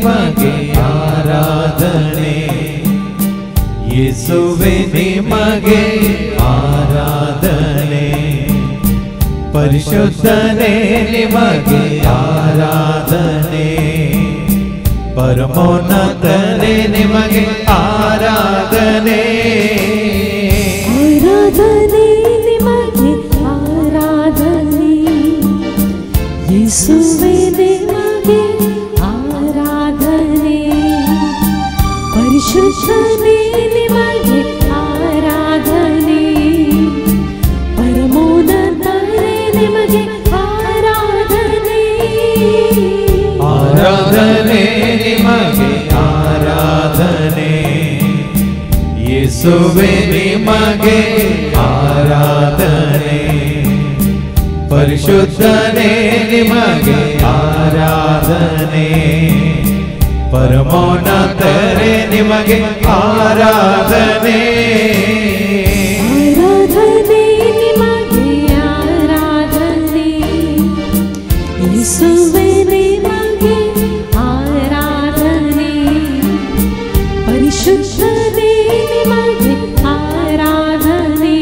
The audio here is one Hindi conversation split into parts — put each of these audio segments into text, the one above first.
ನಿಮಗೆ ಆರಾಧನೆ, ಯೇಸುವೆ ನಿಮಗೆ ಆರಾಧನೆ, ಪರಿಶುದ್ಧನೇ ನಿಮಗೆ ಆರಾಧನೆ, ಪರಮೋನ್ನತನೇ ನಿಮಗೆ ಆರಾಧನೆ, ಆರಾಧನೆ ನಿಮಗೆ ಆರಾಧನೆ, ಯೇಸುವೇ ನಿಮಗೆ ಆರಾಧನೆ, ಪರಿಶುದ್ಧನೇ ನಿಮಗೆ ಆರಾಧನೆ, ಪರಮೋನ್ನತನೇ ನಿಮಗೆ ಆರಾಧನೆ, ಆರಾಧನೆ ನಿಮಗೆ ಆರಾಧನೆ, ಯೇಸುವೆ ನಿಮಗೆ ಆರಾಧನೆ, ಪರಿಶುದ್ಧನೇ ನಿಮಗೆ ಆರಾಧನೆ, ಪರಮೋನ್ನತನೇ ನಿಮಗೆ ಆರಾಧನೆ, ಆರಾಧನೆ ನಿಮಗೆ ಆರಾಧನೆ, ಯೇಸುವೇ ನಿಮಗೆ ಆರಾಧನೆ, ಪರಿಶುದ್ಧನೇ ನಿಮಗೆ ಆರಾಧನೆ,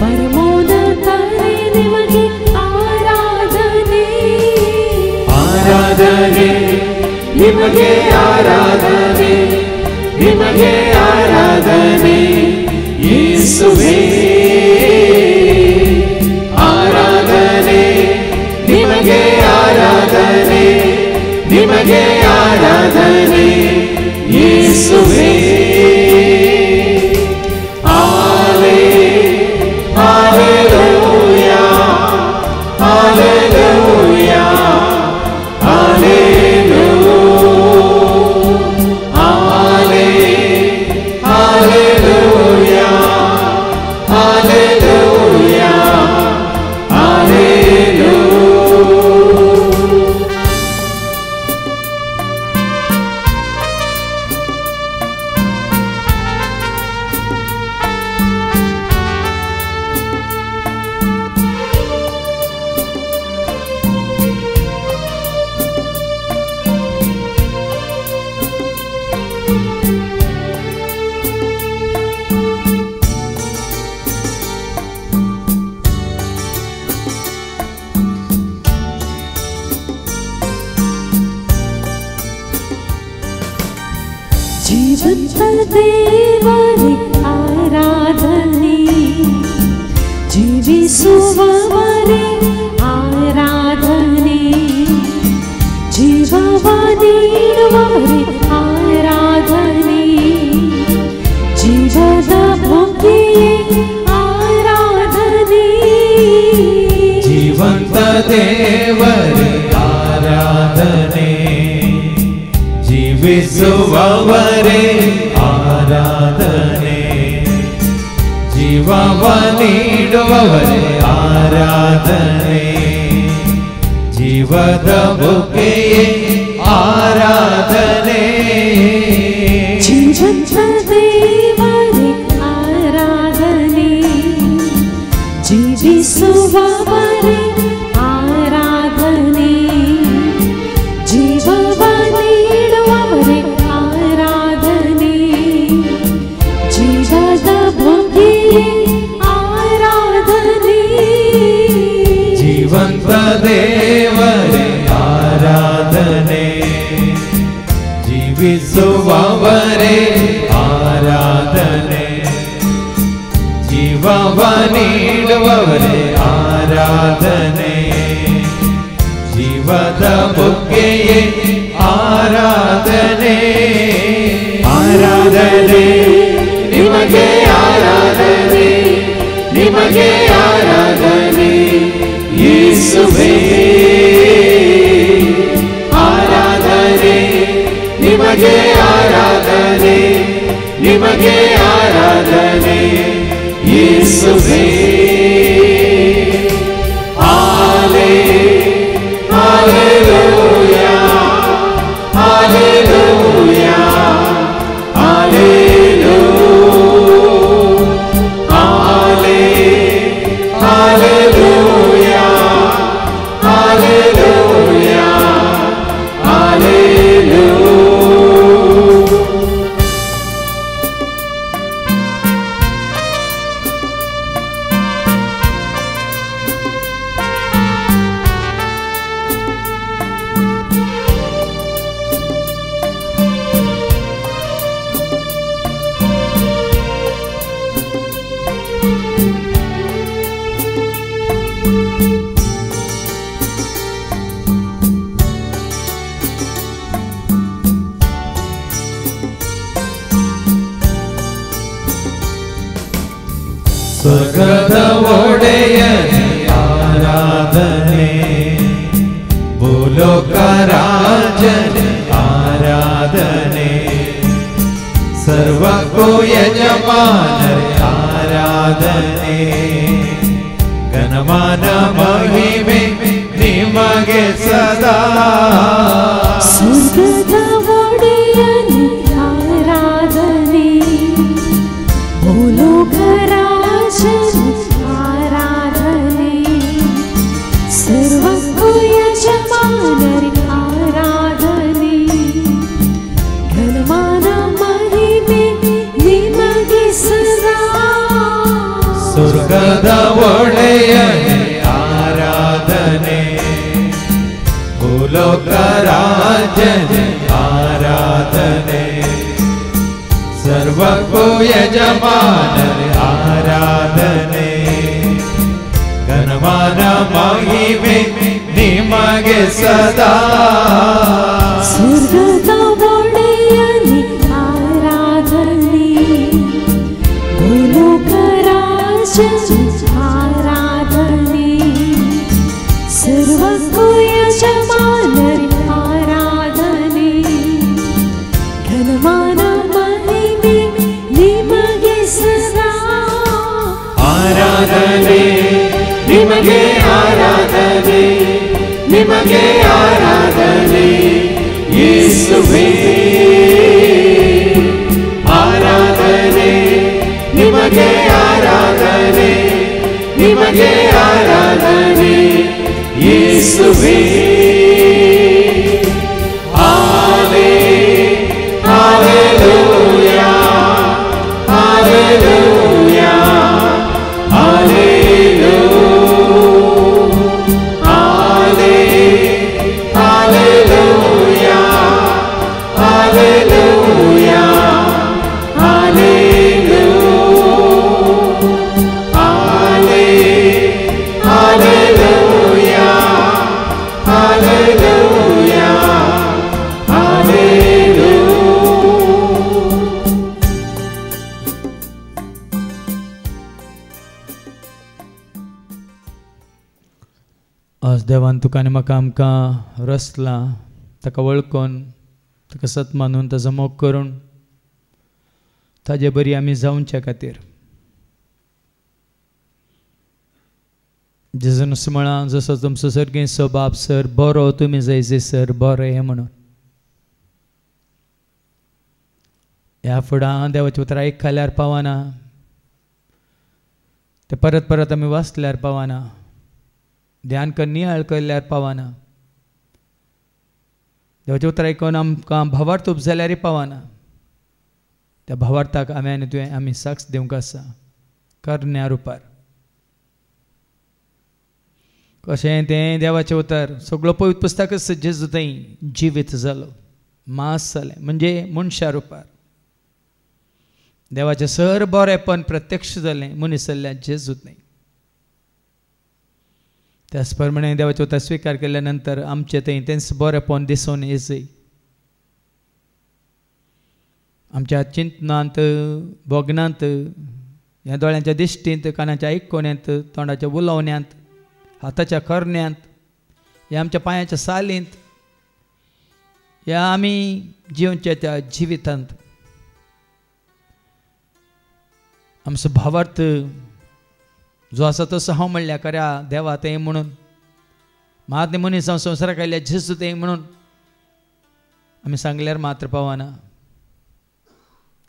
ಪರಮೋನ್ನತನೇ ನಿಮಗೆ ಆರಾಧನೆ, ಆರಾಧನೆ ನಿಮಗೆ ಆರಾಧನೆ, ನಿಮಗೆ ಆರಾಧನೆ, ಯೇಸುವೇ ಆರಾಧನೆ, ನಿಮಗೆ ಆರಾಧನೆ, ನಿಮಗೆ ಆರಾಧನೆ, ಯೇಸುವೇ ಹಾಲೆಲೂಯಾ ಹಾಲೆಲೂಯಾ ಜೀವಂತ ದೇವರೇ ಆರಾಧನೆ, ಜೀವಿಸುವವರೇ ಆರಾಧನೆ, ಜೀವವ ನೀಡುವವರೇ ಆರಾಧನೆ, ಜೀವದ ಬುಗ್ಗೆಯೇ ಆರಾಧನೆ, ಜೀವಂತ ದೇವರೇ ಆರಾಧನೆ, ಜೀವಿಸುವವರೇ ಆರಾಧನೆ, ಜೀವವ ನೀಡುವವರೇ ಆರಾಧನೆ, ಜೀವದ ಬುಗ್ಗೆಯೇ ಆರಾಧನೆ, ಜೀವಂತ ದೇವರೇ ಆರಾಧನೆ, ಜೀವಿಸುವವರೇ ಆರಾಧನೆ, ಜೀವವ ನೀಡುವವರೇ ಆರಾಧನೆ, ಜೀವದ ಬುಗ್ಗೆಯೇ ಆರಾಧನೆ, ಜೀವಂತ ದೇವರೇ ಆರಾಧನೆ, ಜೀವಿಸುವವರೇ ಆರಾಧನೆ, ಜೀವವ ನೀಡುವವರೇ ಆರಾಧನೆ, ಜೀವದ ಬುಗ್ಗೆಯೇ ಆರಾಧನೆ, ಆರಾಧನೆ ನಿಮಗೆ ಆರಾಧನೆ, ನಿಮಗೆ ಆರಾಧನೆ, ಯೇಸುವೇ ಆರಾಧನೆ, ನಿಮಗೆ ಆರಾಧನೆ, ನಿಮಗೆ ಆರಾಧನೆ, ಯೇಸುವೇ ಹಾಲೆಲೂಯಾ ಹಾಲೆಲೂಯಾ ಹಾಲೆಲೂಯಾ ಯಜಮಾನರೇ ಆರಾಧನೆ ಘನಮಾನ ಮಹಿಮೆ ನಿಮಗೆ ಸದಾ ಸ್ವರ್ಗದ ಒಡೆಯನೇ ಆರಾಧನೆ ಭೂಲೋಕ ರಾಜನೇ ಆರಾಧನೆ ಸರ್ವಕ್ಕೂ ಯಜಮಾನರೇ ಆರಾಧನೆ ಘನಮಾನ ಮಹಿಮೆ ನಿಮಗೆ ಸದಾ ಸ್ವರ್ಗದ ಒಡೆಯನೇ ಆರಾಧನೆ ಭೂಲೋಕ ರಾಜನೇ ಆರಾಧನೆ ಸರ್ವಕ್ಕೂ ಯಜಮಾನರೇ ಆರಾಧನೆ ಘನಮಾನ ಮಹಿಮೆ ನಿಮಗೆ ಸದಾ ಸ್ವರ್ಗದ ಒಡೆಯನೇ ಆರಾಧನೆ ಭೂಲೋಕ ರಾಜನೇ ಆರಾಧನೆ ಸರ್ವಕ್ಕೂ ಯಜಮಾನರೇ ಆರಾಧನೆ ಘನಮಾನ ಮಹಿಮೆ ನಿಮಗೆ ಸದಾ ಆರಾಧನೆ ನಿಮಗೆ ಆರಾಧನೆ ನಿಮಗೆ ಆರಾಧನೆ ಯೇಸುವೇ ಆರಾಧನೆ ನಿಮಗೆ ಆರಾಧನೆ ನಿಮಗೆ ಆರಾಧನೆ ಯೇಸುವೇ Hallelujah Hallelujah आज देवान तुका आनी म्हाका आमकां रचला ताका वळखून ताका सत मानून ताचो मोग करून ताजे बरी आमी जावचे खातीर जेजून म्हणा जसो तुमचो सर्गें स्वभाव सर बरो तुमी जायचे सर बरें हें म्हणून ह्या फुडां देवाच्या उतरां आयकल्यार पावना ते परत परत आमी वाचल्यार पावना ध्यान करून नियाळ केल्यार पावना देवाचें उतर आयकून आमकां भावार्थ जाल्यारय पावना त्या भावार्थाक आमी आनी तुवें आमी साक्ष दिवंक आसा करण्या रुपार कशें तें देवाचें उतर सगळो पवित्र पुस्तकच जेजू थंय जिवीत जालो मास जालें म्हणजे मनशा रुपार देवाचें सर बरेंपण प्रत्यक्ष जालें मनीस जाल्ल्या जेजू थंय त्याच प्रमाणे देवाचें उतर स्विकार केल्या नंतर आमचें थंय तेंच बरेंपण दिसून येजय आमच्या चिंतनांत भोगनांत ह्या दोळ्यांच्या दिश्टींत कानाच्या आयकोन्यांत तोंडाच्या उलोवण्यांत हाताच्या करण्यांत ह्या आमच्या पांयाच्या सालींत ह्या आमी जिवच्या त्या जिवितांत आमचो भावार्थ जो आसा तसो हांव म्हणल्या खऱ्या देवा तें म्हणून महात्मे मनीस हांव संवसाराक आयल्या जेजू तें म्हणून आमी सांगल्यार मात्र पावना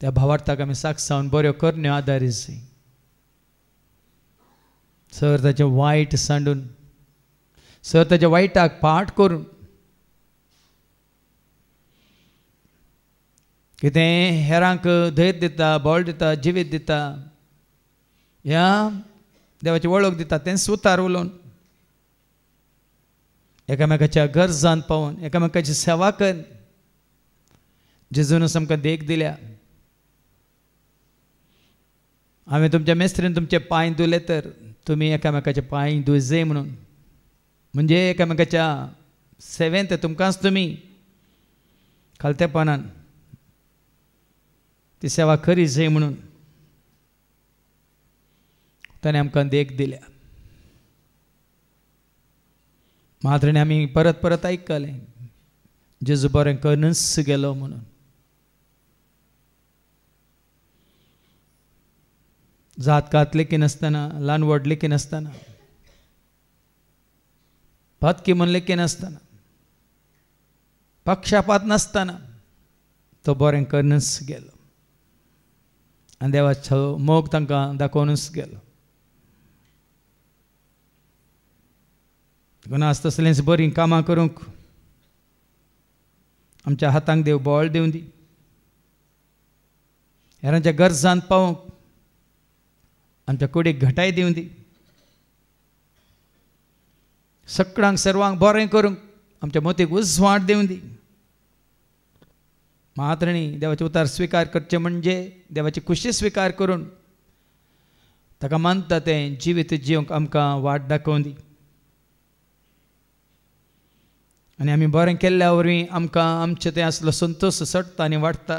त्या भावार्थाक आमी साक्ष जावन बऱ्यो करण्यो आदारीत जाय सर ताचें वायट सांडून सर ताच्या वायटाक पाट करून कितें हेरांक धैर्य दिता बळ दिता जिवीत दिता ह्या देवाची वळख दिता तें सुतार उलोवन एकामेकाच्या गरजांत पावून एकामेकाची सेवा करून जेजून आमकां देख दिल्या हांवें तुमच्या मेस्त्रीन तुमचे पांय धुले तर तुमी एकामेकाचे पांय धुयजे म्हणून म्हणजे एकामेकाच्या सेवेंत तुमकांच तुमी खालतेपणान ती सेवा करी जाय म्हणून ताणें आमकां देख दिल्या मात्रेने आमी परत परत आयकलें जेजू बरें करूनच गेलो म्हणून जात कात लेकी नासतना, ल्हान व्हड लेकी नासतना, पदकी म्हूण लेकी नासतना, पक्षपात नासतना तो बरें करूनच गेलो आनी देवाचो मोग तांकां दाखोवनूच गेलो. देखून आज तसलींच बरीं कामां करूंक आमच्या हातांक देव बळ दिवन दी. हेरांच्या गरजांत पावूंक आमच्या कुडीक घटाय दिवन दी. सगळ्यांक सर्वांक बरें करूंक आमच्या मोतीक उजवाड दिवन दी. मातरणी देवाचे उतार स्विकार करचे म्हणजे देवाची खुशी स्विकार करून ताका मानता तें जिवीत जिवंक आमकां वाट दाखोवन दी. आनी आमी बरें केल्ल्या वरवीं आमकां आमचें तें आसलो संतोश सडटा आनी वाडटा.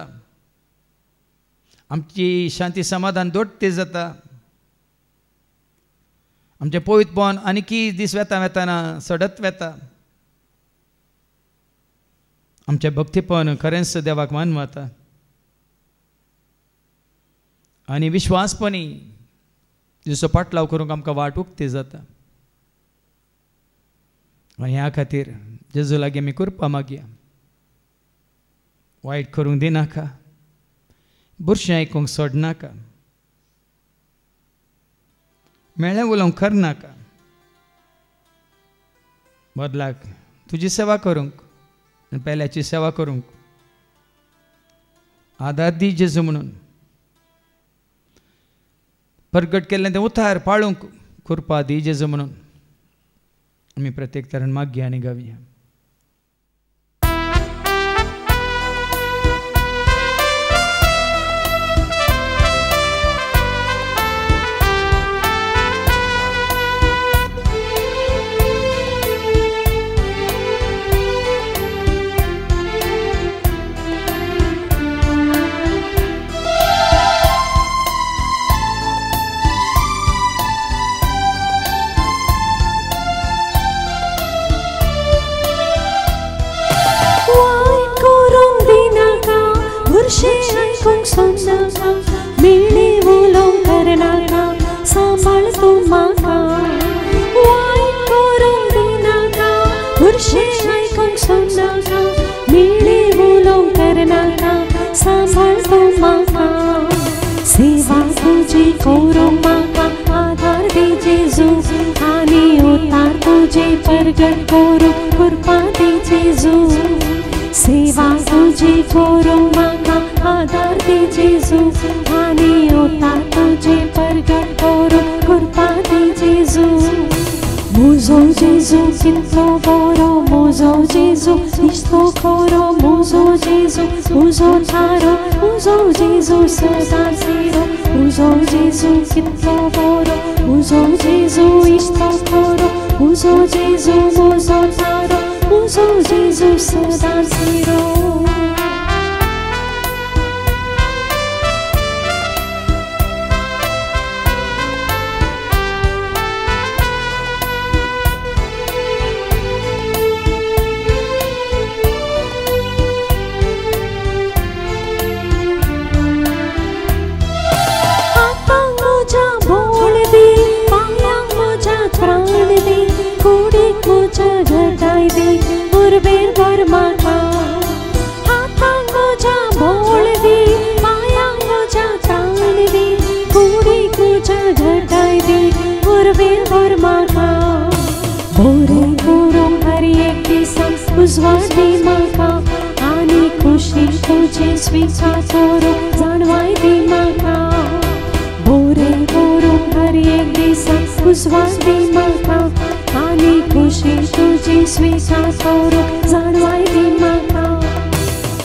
आमची शांती समाधान दोट्टी जाता. आमचें पवित्रपण आनीकी दीस वेताना सडत वेता. आमचें भक्तीपण खरेंच देवाक मान वता. आनी विश्वासपणी जसो पाटलाव करूंक आमकां वाट उक्ती जाता. आनी ह्या खातीर जेजू लागीं आमी कृपा मागया. वायट करूंक दिनाका, बुरशें आयकूंक सोडनाका, मेळ्ळें उलोवंक करनाका. बदलाक तुजी सेवा करूंक आनी पेल्याची सेवा करूंक आदार दी जेजू म्हणून. प्रगट केल्लें तें उतार पाळूंक कृपा दी जेजू म्हणून आमी प्रत्येक तरान मागया आनी गावया. सेवा तुझी करूंक म्हाका आधार दी जेजू आनी उतार तुजे प्रगट करूंक कृपा दी जेजू. सेवा तुझी करूंक म्हाका आधार दी जेजू आनी उतार तुजे प्रगट करूंक कृपा दी जेजू. म्हजो जेजू कितलो बरो, म्हजो जेजू इश्तो खरो, म्हजो जेजू म्हजो थारो, म्हजो जेजू सदां सिरो. म्हजो जेजू कितलो बरो, म्हजो जेजू इश्तो खरो, म्हजो जेजू म्हजो थारो, म्हजो जेजू सदां सिरो. उजवाडी म्हाका आनी खुशी तुजी स्विकार करूंक जाणवाय दी म्हाका. बोरें करूंक हर एक दिसा उजवाडी म्हाका आनी खुशी तुजी स्विकार करूंक जाणवाय दी म्हाका.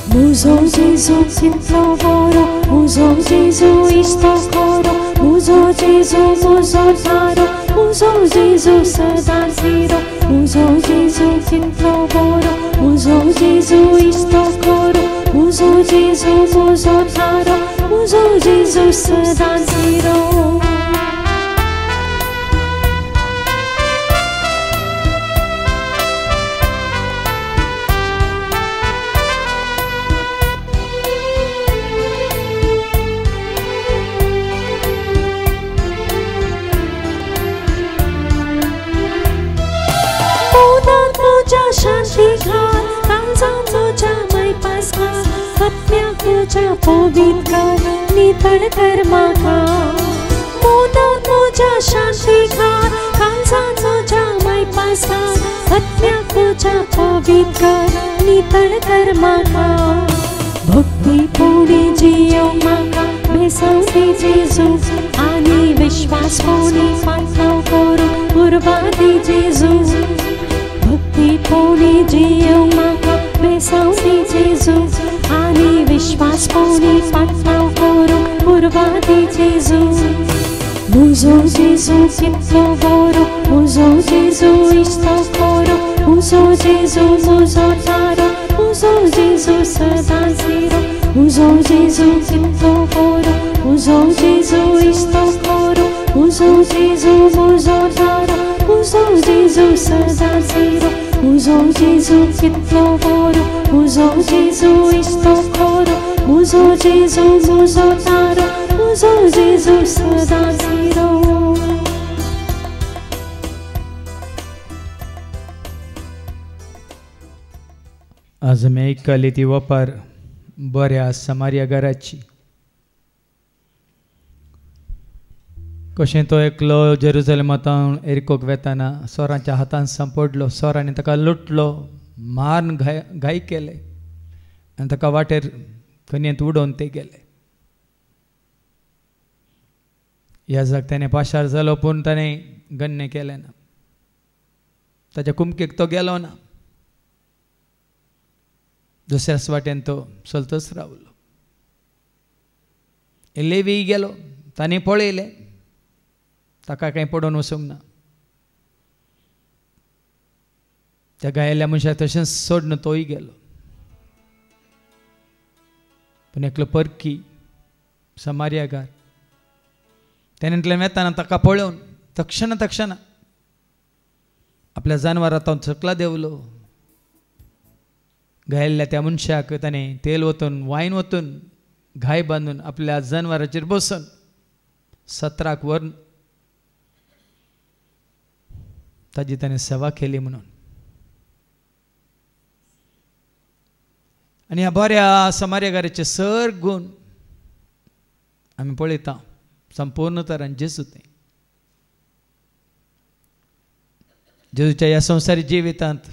म्हजो जेजू कितलो बरो, म्हजो जेजू इश्तो खरो, म्हजो जेजू म्हजो थारो, म्हजो जेजू सदां सिरो. म्हजो जेजू कितलो बरो, म्हजो जेजू इश्तो खरो, म्हजो जेजू म्हजो थारो, म्हजो जेजू सदां सिरो. तुझ्या पवित कर नितळ कर माका मोदक तुझ्या शांती खार कांसा तुझ्या मैपासार आत्म्या तुझ्या पवित कर नितळ कर माका भक्ती पोणी जियो माका बेसवती जेजू आणि विश्वास पोणी पाठव करू कुर्बानी जेजू भक्ती पोणी जियो माका बेसवती जेजू आणि विश्वास पोणी पाठव करू कुर्बानी जेजू मुजो जेजू कितलो बरो मुजो जेजू इश्तो करो मुजो जेजू मुजो तारो मुजो जेजू सदा झिरो मुजो जेजू कितलो बरो मुजो जेजू इश्तो करो मुजो जेजू मुजो तारो मुजो जेजू सदा झिरो मुजो जेजू कितलो बरो मुजो जेजू इश्तो करो मुजो जेजू मुजो तारो मुजो जेजू सदा झिरो आज आमी आयकली ती वपार बऱ्या समारिया घराची कशें तो एकलो जेरुसलेमांतान एरिकोक वेताना सोरांच्या हातान सांपडलो सोरांनी ताका लुटलो मारून घाय केले आनी ताका वाटेर कन्येंत उडोवन ते गेले ह्या जाग ताणें पाशार जालो पूण ताणें गण्य केलें ना ताच्या कुमकेक तो गेलो ना दुसऱ्याच वाटेन तो चलतच रावलो लेवी गेलो ताणें पळयलें ताका कांय पडोवन वचूंक ना त्या गायल्ल्या मनशाक तशेंच सोडून तोय गेलो पूण एकलो परकी समारियागार तेणेंतल्यान वेताना ताका पळोवन तक्षण आपल्या जानवरां तो सकला देवलो घायल्ल्या त्या मनशाक ताणें तेल वतून वायन वतून घाय बांदून आपल्या जानवराचेर बसून 17 वर ताजी ताणें सेवा केली म्हणून आनी ह्या बऱ्या समारियागाराचे सर गूण आमी पळयता संपूर्ण तरान जेजूच्या ह्या संवसारी जिवितांत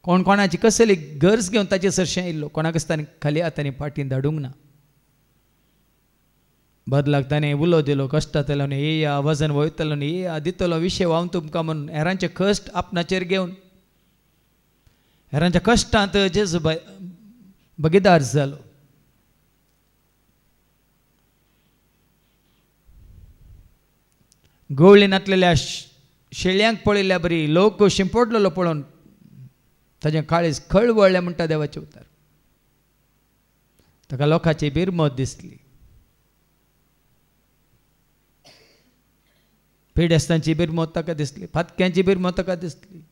कोण कोणाची कसली गरज घेवन ताचे सरशें येयल्लो कोणाकच ताणें खाली हातांनी फाटीं धाडूंक ना बदलाक ताणें उलो दिलो कश्टांतलो न्ही येया वजन वयतलो न्ही येया दितलो विशय हांव तुमकां म्हणून हेरांचे कश्ट आपणाचेर घेवन हेरांच्या कश्टांत जेजू भागीदार जालो गवळी नातलेल्या शेळयांक पळयल्या बरी लोक शिंपडलेलो पळोवन ताजें काळीज खळवळ्ळें म्हणटा देवाचें उतर ताका लोकांची बिरमत दिसली पिडेस्तांची बिरमत ताका दिसली फातक्यांची बिरमत ताका दिसली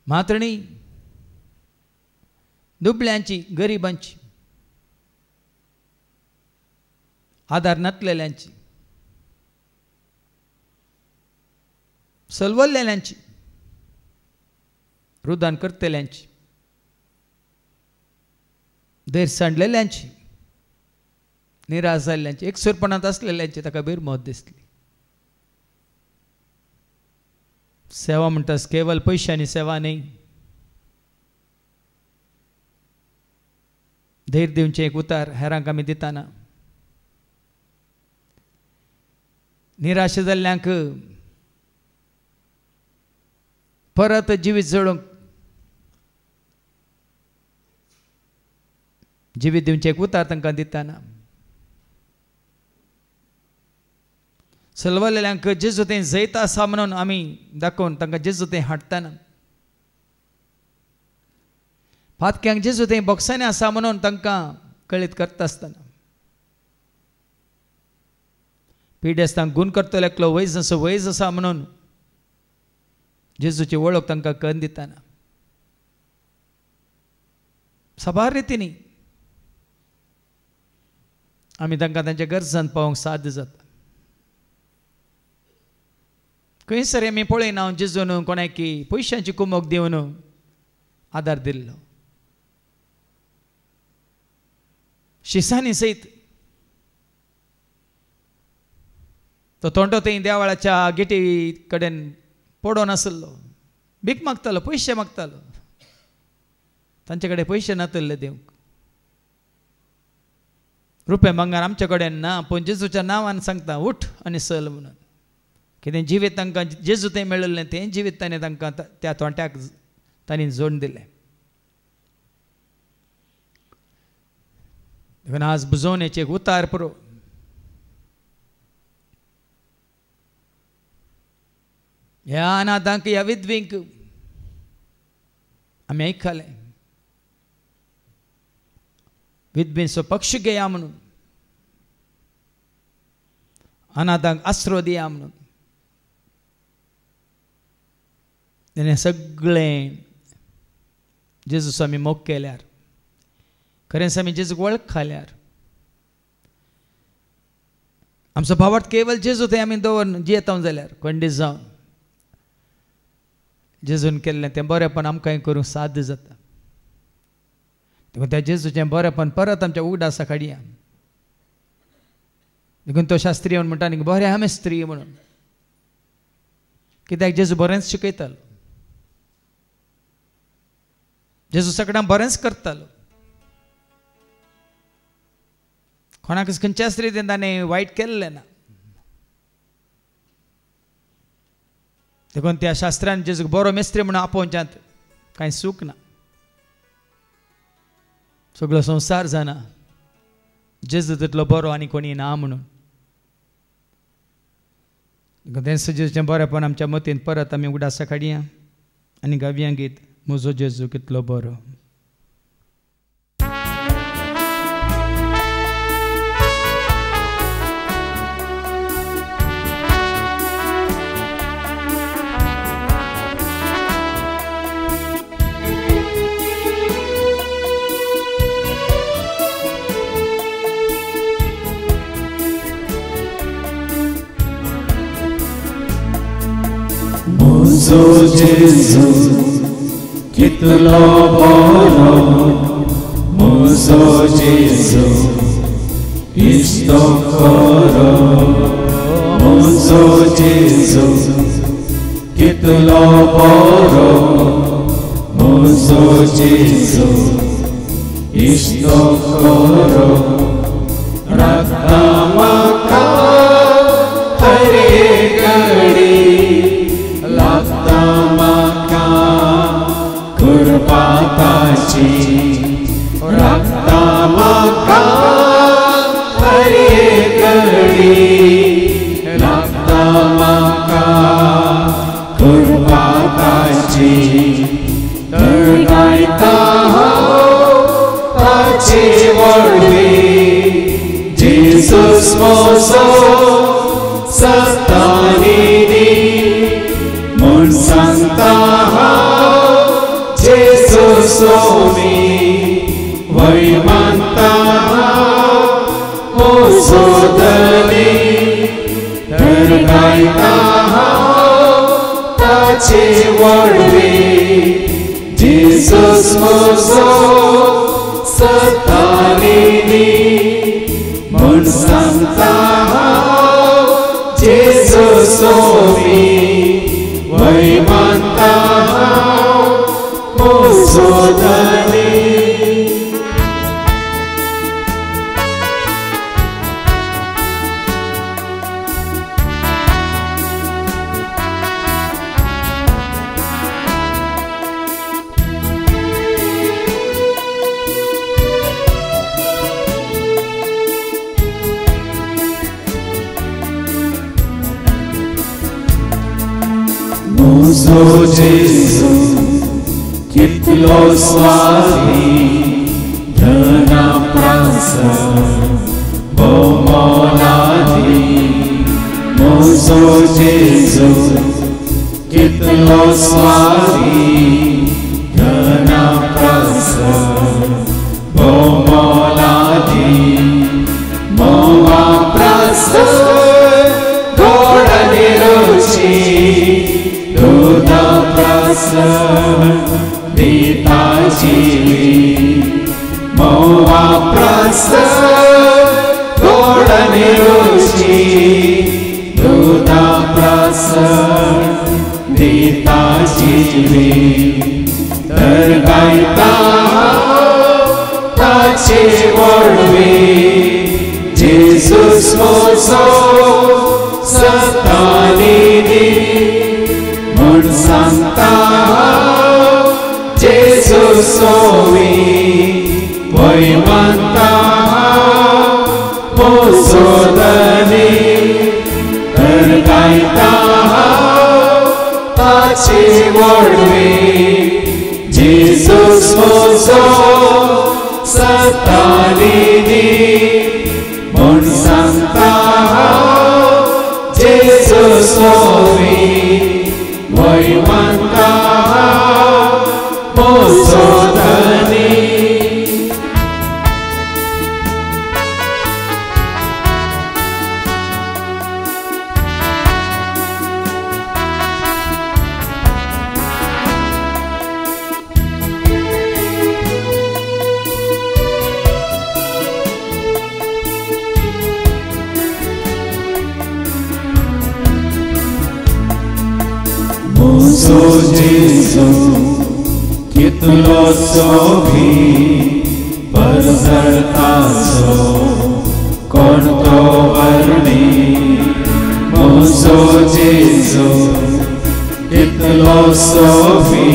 मातणी दुबळ्यांची गरिबांची आदार नातलेल्यांची सलवल्लेल्यांची रुदान करतल्यांची धैर्य सांडलेल्यांची निराश जाल्ल्यांची एकसुरपणांत आसलेल्यांची ताका बिरमत दिसली सेवा म्हणटास केवळ पयशांनी सेवा न्ही धैर्य दिवचें एक उतार हेरांक आमी दिताना निराश जाल्ल्यांक परत जिवीत जोडूंक जिवीत दिवचें एक उतार तांकां दिताना सलवलेल्यांक जेजू तें जैत आसा म्हणून आमी दाखोवन तांकां जेजू तें हाडटाना फातक्यांक जेजू तें बॉक्सांनी आसा म्हणून तांकां कळीत करता आसतना पिडेस्तांक गूण करतलो एकलो वैज आसा म्हणून जेजूची वळख तांकां करून दिताना सबार रितीनी आमी तांकां तांच्या गरजांत पावोवंक साध्य जाता खंयसर आमी पळयना जेजून कोणाकी पयशांची कुमक दिवन आदार दिल्लो शिसांनी सहित तो तोंडो थंय देवाळाच्या गेटी कडेन पडोन आसलो, भीक मागतालो, पयशे मागतालो. तांचे कडेन पयशे नासले दिवंक. रुपये भांगार आमचे कडेन ना, पूण जेजूच्या नांवान सांगता उठ आनी चल म्हणून. कितें जिवीत तांकां जेजू थंय मेळिल्लें तें जिवीत ताणें तांकां त्या तोंट्याक तांणी जोडून दिलें. देखून आज बुजोवणेची एक उतार पुरो. ह्या अनाथांक, ह्या विधवींक आमी आयकले विधवेचो पक्ष घेया म्हणून, अनाथांक आसरो दिया म्हणून. तेणें सगळें जेजूस आमी मोग केल्यार, खरेंच आमी जेजूक वळखल्यार, आमचो भावार्थ केवळ जेजू थंय आमी दवरून जियेता जाल्यार खंडीत जावन जेजून केल्लें तें बरेंपण आमकांय करूंक साध्य जाता. देखून त्या जेजूचें बरेंपण परत आमच्या उगडासा काडया. देखून तो शास्त्री म्हणटा न्ही बरें आमी स्त्री म्हणून, कित्याक जेजू बरेंच शिकयतालो, जेजू सगळ्यांक बरेंच करतालो. कोणाकच खंयच्या स्त्रीन ताणें वायट केल्लें ना. देखून त्या शास्त्रान जेजूक बरो मेस्त्री म्हणून आपोवच्यांत कांय सूख ना. सगळो संवसार जाणा जेजू तितलो बरो आनी कोणी ना म्हणून. तें जेजूचें बरेंपण आमच्या मतीन परत आमी उगडासा काडया आनी गावया गीत म्हजो जेजू कितलो बरो. Mozo Jesus, kitlo boro. Mozo Jesus, isto koro. Mozo Jesus, kitlo boro. Mozo Jesus, isto koro. Rakta maka hare gadi. लागता म्हाका कुर्बाताची, लागता म्हाका हरे घडी. लागता म्हाका कुर्बाताची, गायता हांव ताची वळवी. जेजूस म्हजो सत्तानी म्हूण सांगता हांव जेजूस मी. वय मानता हांव म्हजो धनी, तर गायता हांव ताची वळवी. जेजूस म्हजो सत्तानी म्हूण सांगता हांव जेजूस मी. वय मानता हांव म्हजो धनी. Mozo Jezu, kitlo sławi, dana praca, bo moladi. Mozo Jezu, kitlo sławi, dana praca, bo moladi. Mowa praca, goda niruci. Duda prasa ditaji, mowa prasa वास गोड आणि रुची दुधा प्रसर दिता जिवी तर गायता ताची वडवी जेसूस मोसो सतानी म्हूण सांगता जेसूस सोवी पळय मानता मोसो धनी तर गायता ताची वडवी जेसूस मोसो सतानी म्हूण सांगता जेसूस सोवी पळय मानता मोसो धनी Mozo Jesu कितलो सोभी परजळताचो कोण तो वर्णी मोजो जेजो कितलो सोभी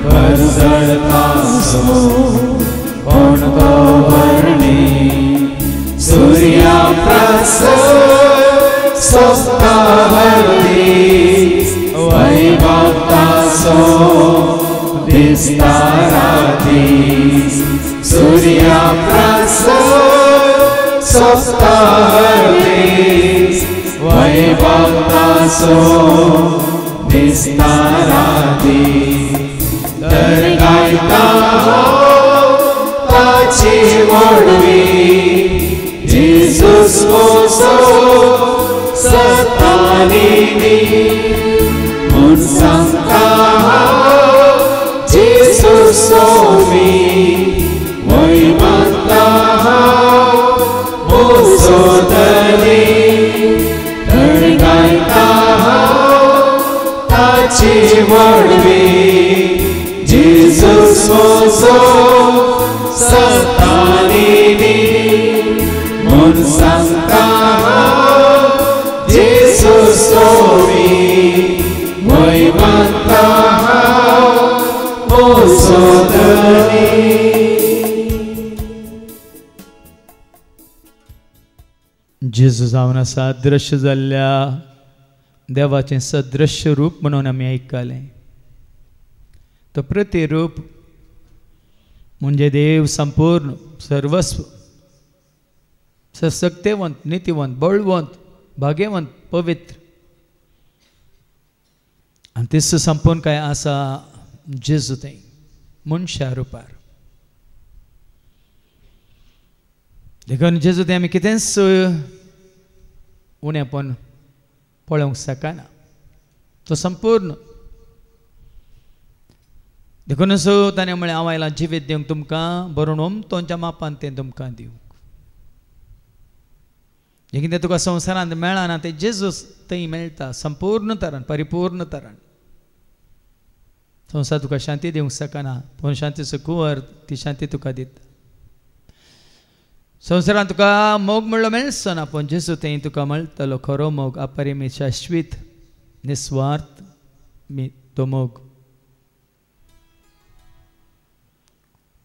परजळताचो कोण तो वर्णी सूर्या प्रसर सोस्ता हरली वैभवताचो दिसता राती सूर्या प्रसर सोस्ता हरली वैभवताचो दिसता राती तर गायता ताची वडवी जेसूस मोसो सतानी म्हूण सांगता जेसूस सोवी पळय मानता मोसो धनी तर गायता ताची वडवी जेसूस मोसो सतानी म्हूण सांगता जेसूस सोवी पळय मानता मोसो धनी जेजू जावन आसा दृश्य जाल्ल्या देवाचें सदृश्य रूप म्हणून आमी आयकलें तो प्रतिरूप म्हणजे देव संपूर्ण सर्वस्व सशक्तिवंत नितीवंत बळवंत भाग्यवंत पवित्र आनी तिस संपूर्ण काय आसा जेजू थंय मनशा रुपार देखून जेजू थंय आमी कितेंच उणेपण पळोवंक शकना तो संपूर्ण देखून असो ताणें म्हळें हांव आयलां जिवीत दिवंक तुमकां बरोवन ओमतोंच्या मापान तें तुमकां दिवंक जे कितें तुका संवसारांत मेळना तें जेजूस थंय मेळटा संपूर्ण तरान परिपूर्ण तरान संवसार तुका शांती दिवंक शकना पूण शांतीचो कुंवर ती शांती तुका दिता संवसारांत तुका मोग म्हणलो मेळचो ना पूण जेजू थंय तुका मेळटलो खरो मोग अपरिमीत शाश्वीत निस्वार्थ तो मोग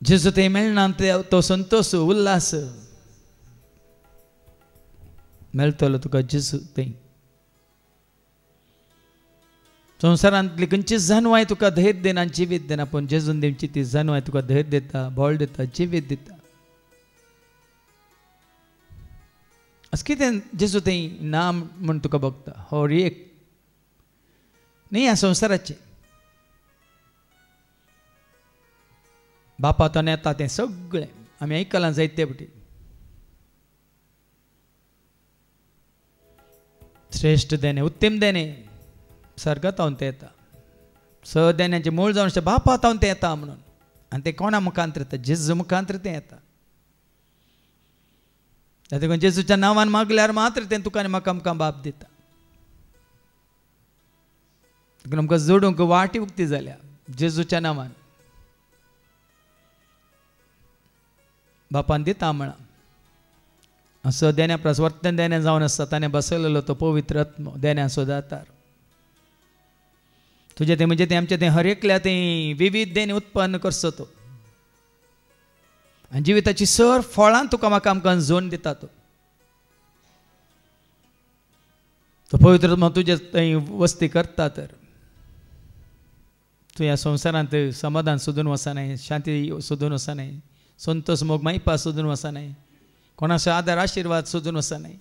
जेजू थंय मेळना तो संतोष उल्हास मेळटलो तुका जेजू थंय संवसारांतली खंयची जानवाय तुका धैर्य दिना जिवीत दिना पूण जेजून दिवची ती जानवाय तुका धैर्य दिता बळ दिता जिवीत दिता अस कितें जेजू थंय ना म्हण तुका भोगता हो एक न्ही ह्या संवसाराचें बापातोन येता तें सगळें आमी आयकलां जायते फावटी श्रेष्ठ देणे उत्तम देणे सर्गतावन ते येता स देण्याचें मूळ जावन बापातावन तें येता म्हणून आनी तें कोणा मुखांतर येता जेजू मुखांतर तें येता देखून जेजूच्या नावान मागल्यार मात्र तें तुका आनी म्हाका आमकां बाप दिता. देखून आमकां जोडूंक वाटी उक्ती जाल्या जेजूच्या नांवान बापान दिता म्हणा. असो देण्या प्रस्वर्तन देण्या जावन आसता ताणें बसयलेलो तो पवित्र आत्मो देण्या सुदातार. तुजें तें म्हणजे तें आमचें तें हर एकल्या तें विविध देणे उत्पन्न करचो तो आनी जिविताची सर फळां तुका म्हाका आमकां जोडून दिता तो पवित्र आत्मो तुजे थंय वस्ती करता. तर तूं ह्या संवसारांत समाधान सोदून वचनाय, शांती सोदून वचनाय, संतोष मोग मायपा सोदून वचनाय, कोणाचो आदार आशिर्वाद सोदून वचनाय,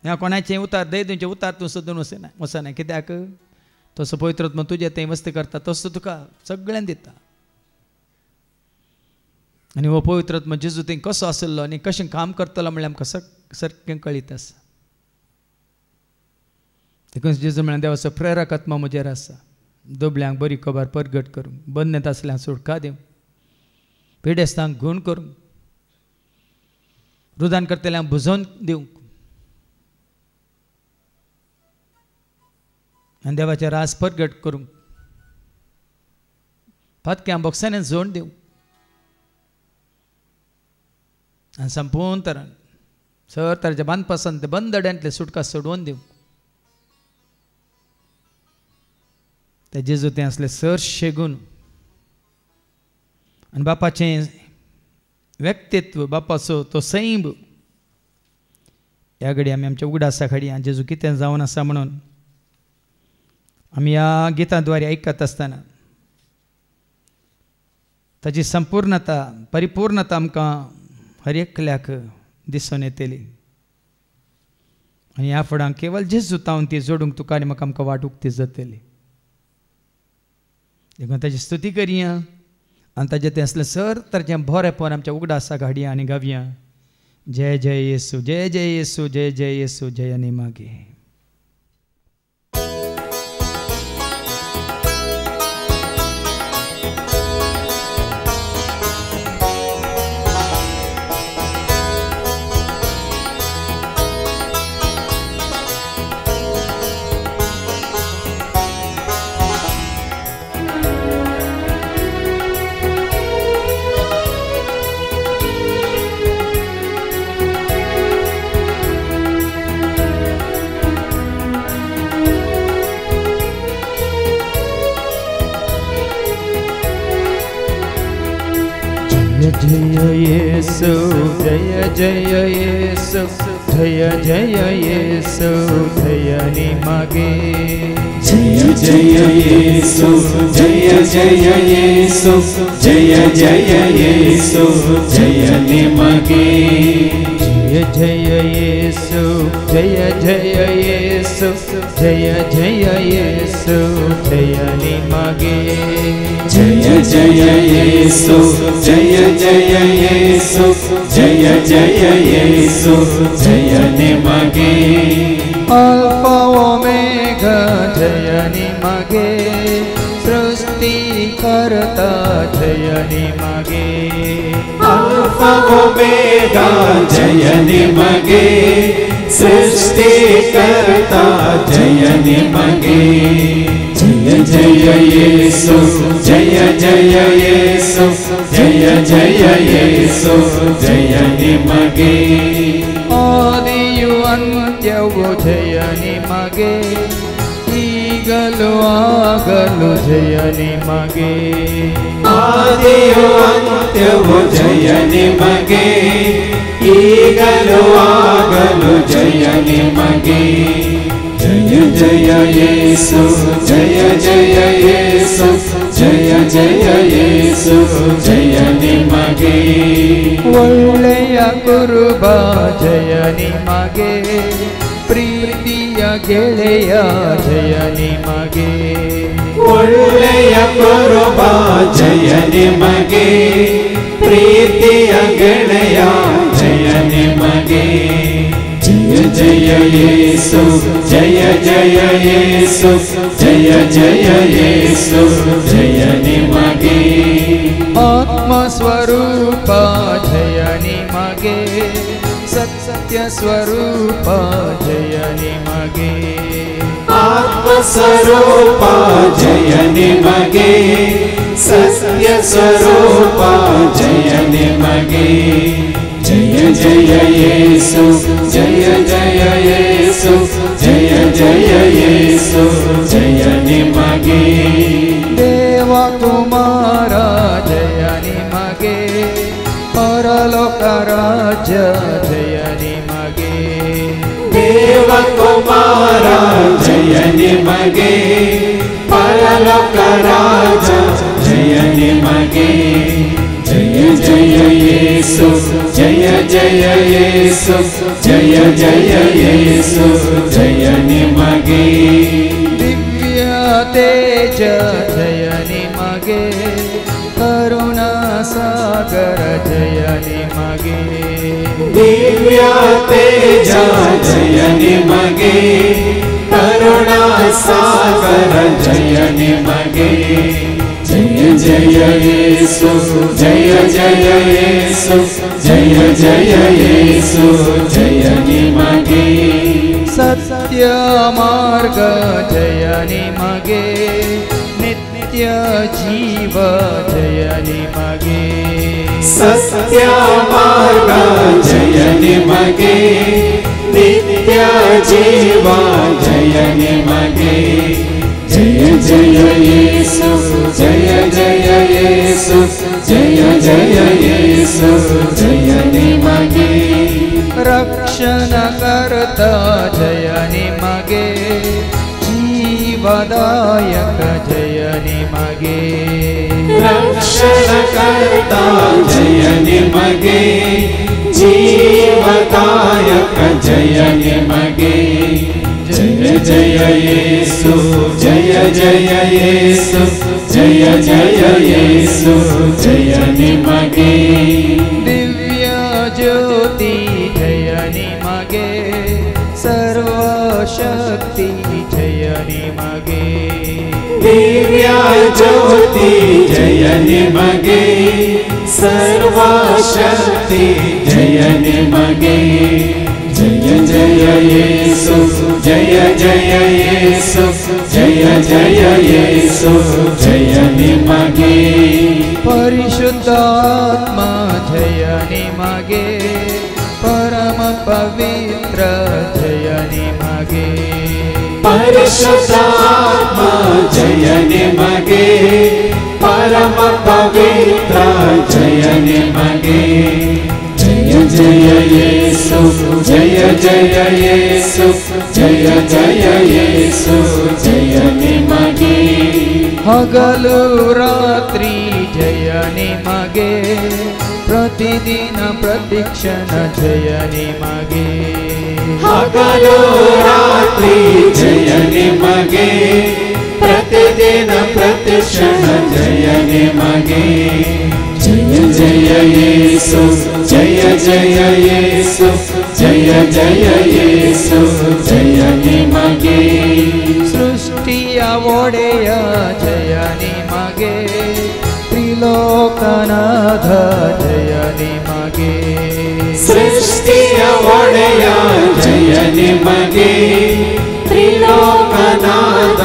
ह्या कोणाचें उतार दैदूचे उतार तूं सोदून वचनाय. कित्याक तसो पवित्र आत्मो तुजे थंय वस्ती करता तसो तुका सगळ्यांक दिता. आनी हो पवित्र आत्मो जेजू थंय कसो आसलो आनी कशें काम करतलो म्हणल्यार आमकां सारकें कळीत आसा. देखून जेजू म्हळ्यार देवाचो प्रेरक आत्मा म्हजेर आसा. दुबळ्यांक बरी खबर परगट करूंक, बंदनेत आसल्यांक सुटका दिवंक, पिडेस्तांक गूण करूंक, रुदान करतल्यांक बुजोवन दिवंक आनी देवाचें रास परगट करूंक, फातक्यां बोक्सांनी जोड दिवंक आनी संपूर्ण तरान सर तराच्या बांदपासून ते बंदड्यांतले सुटका सोडवून दिवंक. ते जेजू तें असले सर शेगून आनी बापाचें व्यक्तित्व, बापाचो तो सैम ह्या घडी आमी आमच्या उगडासा खाडी आनी जेजू कितें जावन आसा म्हणून आमी ह्या गितांद्वारे आयकत आसतना ताची संपूर्णता परिपूर्णता आमकां हर एकल्याक दिसून येतली. आनी ह्या फुडां केवळ जेजू तावन ती जोडूंक तुका आनी म्हाका आमकां वाट उक्ती जातली. देखून ताची स्तुती करया आनी ताजें तें असलें सर तरेचें बरेंपण आमच्या उगडासा घाडया आनी गावया. जय जय येसू, जय जय येसू, जय जय येसू, जय आनी मागे. जय येसू, जय जय येसू, जय जय येसू, जय आनी मागे. जय जय येसू, जय जय येसू, जय जय येसू, जय आनी मागे. जय जय येसू, जय जय येसू, जय जय येसू, जय आनी मागे. जय जय येसू, जय जय येसू, जय जय येसू, जय आनी मागे. अल्फा ओमेगा जय आनी मागे. सृष्टी करता जय आनी मागे. अल्फा ओमेगा जय आनी मागे. सृष्टी करता जय आनी मागे. जय जय येसू, जय जय येसू, जय जय येसू, जय आनी मागे. आदियु अंत्यवु जय आनी मागे. ಈಗಲೂ ಆಗಲು ಜಯ ನಿಮಗೆ. ಆದಿಯು ಅಂತ್ಯವು ಜಯ ನಿಮಗೆ. ಈಗಲೂ ಆಗಲು ಜಯ ನಿಮಗೆ. ಜಯ ಜಯ ಯೇಸು, ಜಯ ಜಯ ಯೇಸು, ಜಯ ಜಯ ಯೇಸು, ಜಯ ನಿಮಗೆ. ಒಳ್ಳೆಯ ಕುರುಬ ಜಯ ನಿಮಗೆ. ಪ್ರೀತಿಯ ಗೆಳೆಯ ಜಯ ನಿಮಗೆ. ಒಳ್ಳೆಯ ಕುರುಬ ಜಯ ನಿಮಗೆ. ಪ್ರೀತಿಯ ಗೆಳೆಯ ಜಯ ನಿಮಗೆ. ಜಯ ಜಯ ಯೇಸು, ಜಯ ಜಯ ಯೇಸು, ಜಯ ಜಯ ಯೇಸು, ಜಯ ನಿಮಗೆ. ಆತ್ಮ ಸ್ವರೂಪ ಜಯ ನಿಮಗೆ. सत्य स्वरूप जय निಮಗೆ ಆತ್ಮಸ್ವರೂಪ ಜಯ ನಿಮಗೆ ಸತ್ಯ ಸ್ವರೂಪ ಜಯ ನಿಮಗೆ ಜಯ ಜಯ ಯೇಸು ಜಯ ಜಯ ಯೇಸು ಜಯ ಜಯ ಯೇಸು ಜಯ ನಿಮಗೆ ದೇವ ಕುಮಾರ ಜಯ ನಿಮಗೆ ಪರಲೋಕ ರಾಜ್ಯ ಜಯ ನಿಮಗೆ ದೇವ ಕುಮಾರ ಜಯ ನಿಮಗೆ ಪರಲೋಕ ರಾಜ ಜಯ ನಿಮಗೆ ಜಯ ಜಯ ಯೇಸು ಜಯ ಜಯ ಯೇಸು ಜಯ ಜಯ ಯೇಸು ಜಯ ನಿಮಗೆ ದಿವ್ಯ ತೇಜ ಜಯ ನಿಮಗೆ ಕರುಣಾ ಸಾಗರ ಜಯ ನಿಮಗೆ ದಿವ್ಯ ತೇಜ ಜಯ ನಿಮಗೆ ಕರುಣಾ ಸಾಗರ ಜಯ ನಿಮಗೆ ಜಯ ಜಯ ಯೇಸು ಜಯ ಜಯ ಯೇಸು ಜಯ ಜಯ ಯೇಸು ಜಯ ನಿಮಗೆ ಸತ್ಯ ಮಾರ್ಗ ಜಯ ನಿಮಗೆ ನಿತ್ಯ ಜೀವ ಜಯ ನಿಮಗೆ ಸತ್ಯ ಮಾರ್ಗ ಜಯ ನಿಮಗೆ ನಿತ್ಯ ಜೀವ ಜಯ ನಿಮಗೆ ಜಯ ಜಯ ಯೇಸು ಜಯ ಜಯ ಯೇಸು ಜಯ ಜಯ ಯೇಸು ಜಯ ನಿಮಗೆ ರಕ್ಷಣಕರ್ತ ಜಯ ನಿಮಗೆ ಜೀವದಾಯಕ ಜಯ ನಿಮಗೆ ರಕ್ಷಣಕರ್ತ ಜಯ ನಿಮಗೆ ಜೀವದಾಯಕ ಜಯ ನಿಮಗೆ ಜಯ ಜಯ ಯೇಸು ಜಯ ಜಯ ಯೇಸು ಜಯ ಜಯ ಯೇಸು ಜಯ ನಿಮಗೆ ದಿವ್ಯ ಜ್ಯೋತಿ ಜಯ ನಿಮಗೆ ಸರ್ವಶಕ್ತಿ ಜಯ ನಿಮಗೆ ದಿವ್ಯ ಜ್ಯೋತಿ ಜಯ ನಿಮಗೆ ಸರ್ವಶಕ್ತಿ ಜಯ ನಿಮಗೆ ಜಯ ಜಯ ಯೇಸು ಜಯ ಜಯ ಯೇಸು ಜಯ ಜಯ ಯೇಸು ಜಯ ನಿಮಗೆ ಪರಿಶುದ್ಧಾತ್ಮ ಜಯ ನಿಮಗೆ ಪರಮ ಪವಿತ್ರ ಜಯ ನಿಮಗೆ ಪರಿಶುದ್ಧಾತ್ಮ ಜಯ ನಿಮಗೆ ಪರಮ ಪವಿತ್ರ ಜಯ ನಿಮಗೆ ಜಯ ಜಯ ಯೇಸು ಜಯ ಜಯ ಯೇಸು ಜಯ ಜಯ ಯೇಸು ಜಯ ನಿಮಗೆ ಹಗಲು ರಾತ್ರಿ ಜಯ ನಿಮಗೆ ಪ್ರತಿದಿನ ಪ್ರತಿಕ್ಷಣ ಜಯ ನಿಮಗೆ ಹಗಲು ರಾತ್ರಿ ಜಯ ನಿಮಗೆ ಪ್ರತಿದಿನ ಪ್ರತಿಕ್ಷಣ ಜಯ ನಿಮಗೆ ಜಯ ಜಯ ಯೇಸು ಜಯ ಜಯ ಯೇಸು ಜಯ ಜಯ ಯೇಸು ಜಯ ನಿಮಗೆ ಸೃಷ್ಟಿಯ ಒಡೆಯ ಜಯ ನಿಮಗೆ ತ್ರಿಲೋಕನಾಥ ಜಯ ನಿಮಗೆ ಸೃಷ್ಟಿಯ ಒಡೆಯ ಜಯ ನಿಮಗೆ ತ್ರಿಲೋಕನಾಥ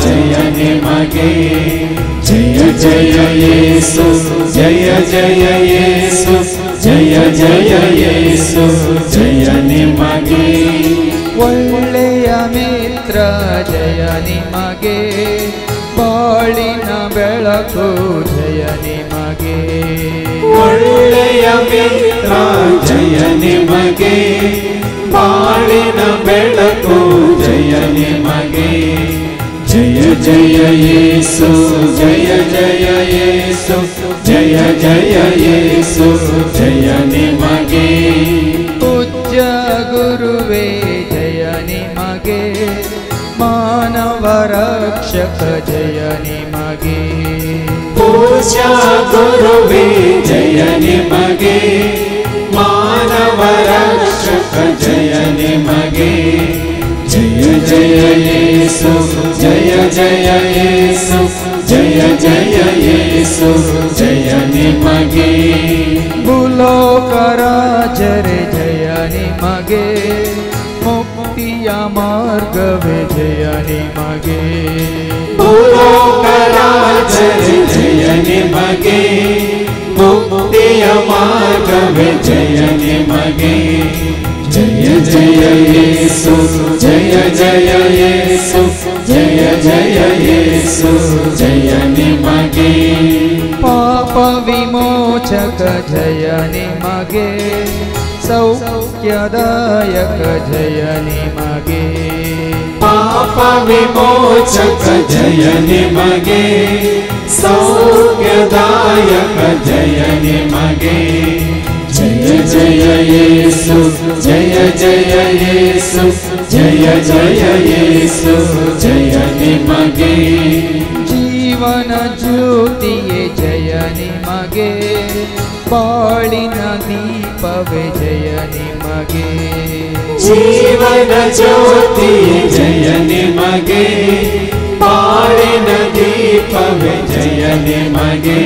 ಜಯ ನಿಮಗೆ ಜಯ ಜಯ ಯೇಸು ಜಯ ಜಯ ಯೇಸು ಜಯ ಜಯ ಯೇಸು ಜಯ ನಿಮಗೆ ಒಳ್ಳೆಯ ಮಿತ್ರ ಜಯ ನಿಮಗೆ ಬಾಳಿನ ಬೆಳಕು ಜಯ ನಿಮಗೆ ಒಳ್ಳೆಯ ಮಿತ್ರ ಜಯ ನಿಮಗೆ ಬಾಳಿನ ಬೆಳಕು ಜಯ ನಿಮಗೆ ಜಯ ಜಯ ಯೇಸು ಜಯ ಜಯ ಯೇಸು ಜಯ ಜಯ ಯೇಸು ಜಯ ನಿಮಗೆ ಪೂಜ್ಯ ಗುರುವೇ ಜಯ ನಿಮಗೆ ಮಾನವ ರಕ್ಷಕ ಜಯ ನಿಮಗೆ ಪೂಜ್ಯ ಗುರುವೇ ಜಯ ನಿಮಗೆ ಮಾನವ ರಕ್ಷಕ ಜಯ ನಿಮಗೆ ಜಯ ಜಯ ಯೇಸು ಜಯ ಜಯ ಯೇಸು जय जय येसु जय निमगे भूलोकराज रे जय निमगे मुक्तिया मार्गवे जय निमगे भूलोकराज रे जय निमगे मुक्तिय मार्गवे जय निमगे जय जय येसु जय जय येसु जय जय येसु जय निमगे पाप विमोचक जय निमगे सौख्यदायक जय निमगे पाप विमोचक जय निमगे सौख्यदायक जय निमगे जय जय येसु जय जय येसु जय जय येसु जय निमगे जीवन ज्योतिये जय निमगे बाळिन दीपवे जय निमगे जीवन ज्योति जय निमगे बाळिन दीपवे जय निमगे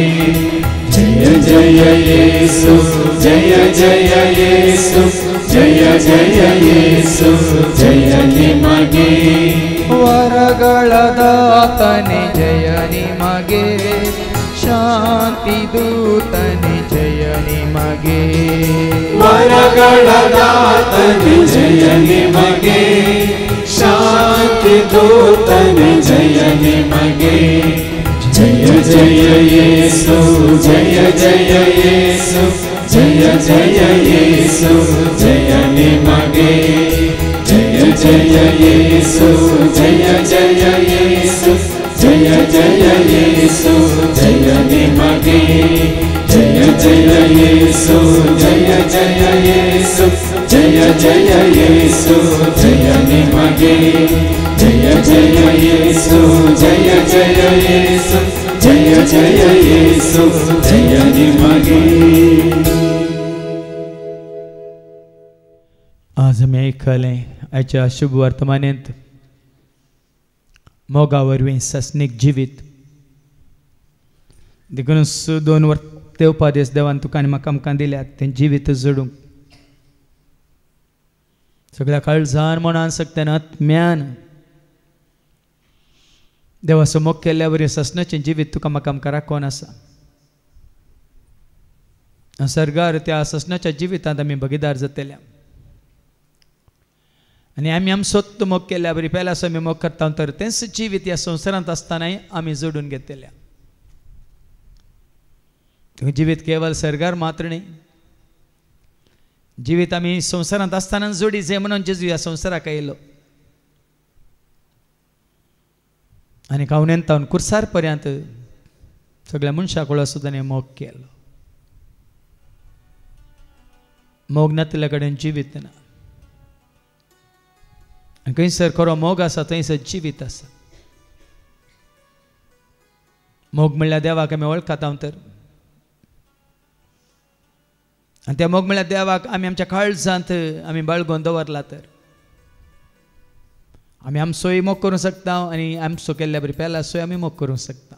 जय जय येसु जय जय येसु जय जय येसु जय निमगे वरಗಳ ದಾತನೆ ಜಯ ನಿಮಗೆ ಶಾಂತಿ ದೂತನೆ ಜಯ ನಿಮಗೆ ವರಗಳ ದಾತನೆ ಜಯ ನಿಮಗೆ ಶಾಂತಿ ದೂತನೆ ಜಯ ನಿಮಗೆ जय जय येसु जय जय येसु जय जय येसु जय निमगे जय जय येसु जय जय येसु जय जय येसु जय निमगे जय जय येसु जय जय येसु जय जय येसु जय निमगे जय जय येसु जय जय येसु जय जय येसु जय निमगे आज आम्ही ऐकले आजच्या शुभ वर्तमानांत मोगावरवीं सस्नीक जिवीत देखून 2 ते उपादेश देवान तुका आनी म्हाका आमकां दिल्यात तें जिवीत जोडूंक सगळ्या काळजान मनान सगळ्यान आत्म्यान देवाचो मोग केल्ल्या बरें ससनाचें जिवीत तुका म्हाका आमकां राखोन आसा सर्गार त्या ससनाच्या जिवितांत आमी भागीदार जातल्या आनी आमी आमचोच मोग केल्ल्या बरी पयलासो आमी मोग करता तर तेंच जिवीत ह्या संवसारांत आसतनाय आमी जोडून घेतल्या जिवीत केवळ सर्गार मात्र न्ही जिवीत आमी संवसारांत आसतना जोडी जे म्हणून जेजू ह्या संवसाराक येयलो आनी कावनेंतावन कुर्सार पर्यंत सगळ्या मनशाक सुद्दां ताणें मोग केलो मोग नातल्या कडेन जिवीत ना खंयसर खरो मोग आसा थंयसर जिवीत आसा मोग म्हणल्यार देवाक आमी वळखात तर आनी त्या मोग म्हणल्यार देवाक आमी आमच्या काळजांत आमी बाळगून दवरला तर आमी आमचोय मोग करूंक शकता आनी आमचो केल्ल्या बरी पेलासोय आमी मोग करूंक शकता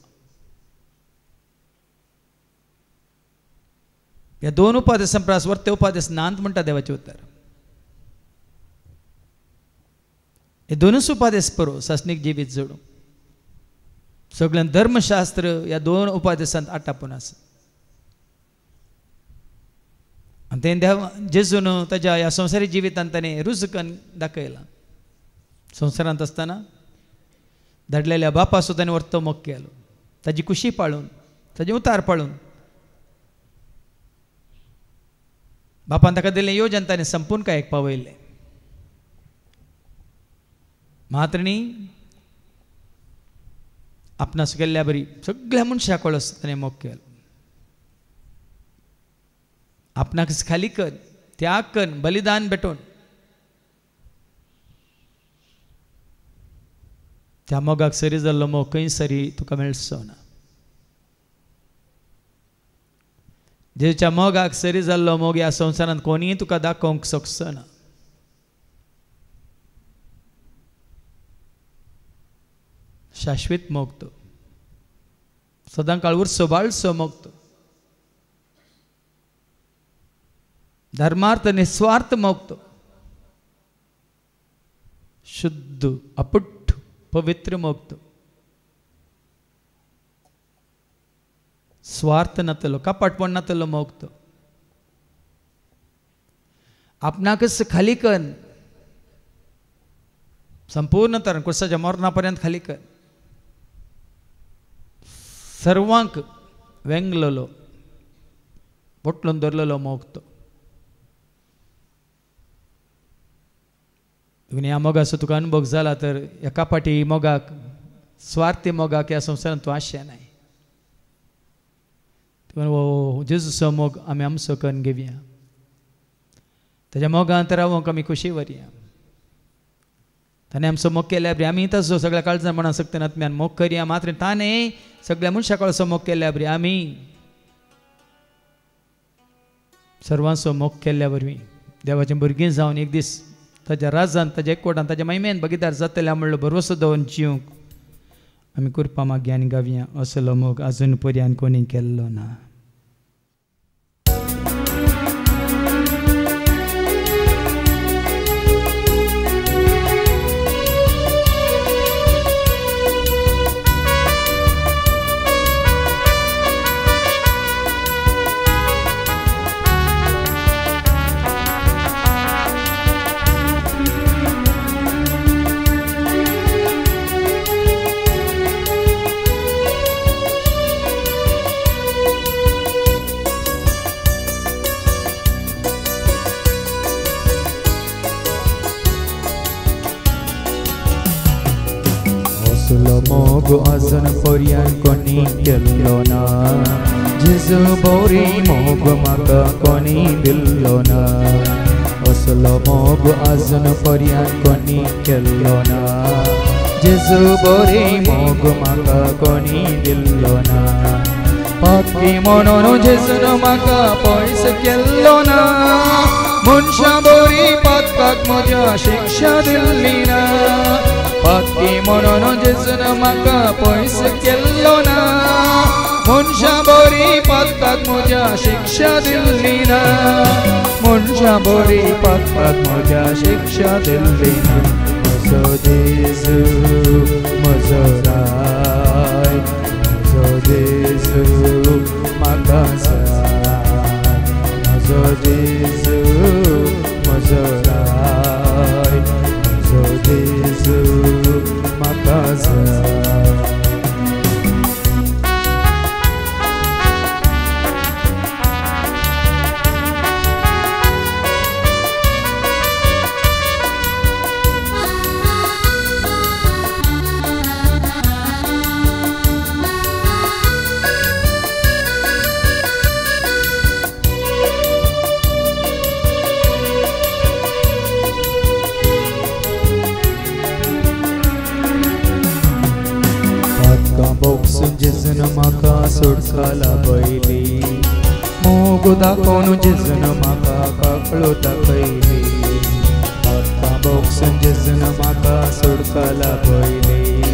ह्या 2 उपादेशां परस वर्ते उपादेश नांत म्हणटा देवाचें उतर हे 2 उपादेश पुरो सस्नीक जिवीत जोडूंक सगळ्यान धर्मशास्त्र ह्या 2 उपादेशांत आटापून आसा आनी तें देव जेजून ताच्या ह्या संवसारी जिवितांत ताणें रुजकन दाखयलां संवसारांत आसतना धाडलेल्या बापा सुद्दां ताणें वर्तो मोग केलो ताजी कुशी पाळून ताजें उतार पाळून बापान ताका दिल्लें योजन ताणें संपूर्णकायेक पावयलें मात्र न्ही आपणास केल्ल्या बरी सगळ्या मनशाक कळस ताणें मोग केलो आपणाक खाली कर त्याग कर बलिदान भेटोवन त्या मोगाक सरी जाल्लो मोग खंयसरी तुका मेळचो ना जेच्या मोगाक सरी जाल्लो मोग ह्या संवसारांत कोणीय तुका दाखोवंक शकचो ना शाश्वत मोग तो सदांकाळ उर्सो बाळसो मोगतो धर्मार्थ निस्वार्थ मोगतो शुद्ध अपुट्ठ पवित्र मोगतो स्वार्थ नतलो कपटपण नतलो मोगतो आपणाकच खाली कर संपूर्ण तरण कुर्साच्या मरणापर्यंत खाली कर सर्वांक वेंगलेलो बोटलून धरलेलो मोगतो ह्या मोगाचो तुका अनुभव जाला तर एका पाटी मोगाक स्वार्थी मोगाक ह्या संवसारांत तूं आशें नाही जेजूचो मोग आमी आमचो करून घेवया ताच्या मोगांत रावूंक आमी खुशी व्हरया ताणें आमचो मोग केल्या बरी आमी तसो सगळ्या काळजान म्हणा सकते आत्म्यान मोग करया मात्र ताणें सगळ्या मनशां कळसो मोग केल्या बरी आमी सर्वांचो मोग केल्ल्या वरवीं देवाचें भुरगीं जावन एक दीस ताच्या राजान ताच्या एकवटान ताच्या महिमेन भागीदार जातले म्हणलो भरवसो दवरून जिवंक आमी कृपा मागया आनी गावया असलो मोग आजून पर्यंत कोणी केल्लो ना मोग आजून पर्यंत कोणी केल्लो ना जेजू बरी मोग म्हाका कोणी दिल्लो ना असलो मोग आजून पर्यंत कोणी केल्लो ना जेजू बरी मोग म्हाका कोणी दिल्लो ना पापी म्हणून जेजून म्हाका पयस केल्लो ना मनशां बरी पातकाक म्हज्या शिक्षा दिल्ली ना पापी म्हणून जेजून म्हाका पयस केल्लो ना मनशां बरी पातकाक म्हज्या शिक्षा दिल्ली ना मनशां बरी पातकाक म्हज्या शिक्षा दिल्ली ना म्हजो जेजू म्हजो राय म्हजो जेजू म्हाका जाय म्हजो जेजू म्हजो राय म्हजो जेजू म्हाका जाय जेजून म्हाका सोडका लाभयली मोग दाखोवन जेजून म्हाका काकळो दाखयली म्हाका बोक्सून जेजून म्हाका सोडका लाभयली